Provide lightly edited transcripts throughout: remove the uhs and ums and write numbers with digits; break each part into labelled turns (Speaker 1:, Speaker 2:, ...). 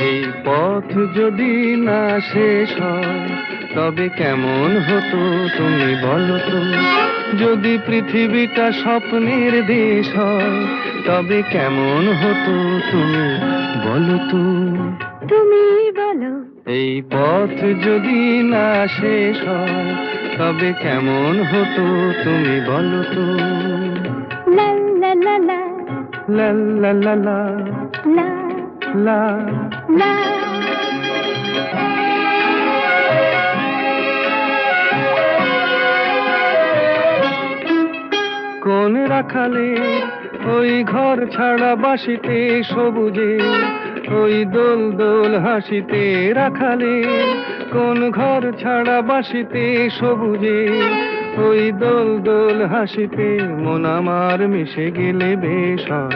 Speaker 1: এই পথ যদি না শেষ হয় তবে কেমন হতো তুমি বলো তো। যদি পৃথিবীটা স্বপ্নের দেশ হয় তবে কেমন হতো তুমি বলো তো।
Speaker 2: তুমি বলো।
Speaker 1: এই পথ যদি না শেষ হয় তবে কেমন হতো তুমি বলো তো।
Speaker 2: লা লা লা লা
Speaker 1: লা লা লা লা
Speaker 2: লা
Speaker 1: লা।
Speaker 2: লা।
Speaker 1: কোন রাখালে ওই ঘর ছাড়া বাসিতে সবুজে, ওই দোল দোল হাসিতে রাখালে কোন ঘর ছাড়া বাসিতে সবুজে, ওই দোল দোল হাসিতে মন আমার মিশে গেলে বেশ হয়।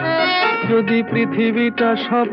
Speaker 1: যদি পৃথিবীটা সব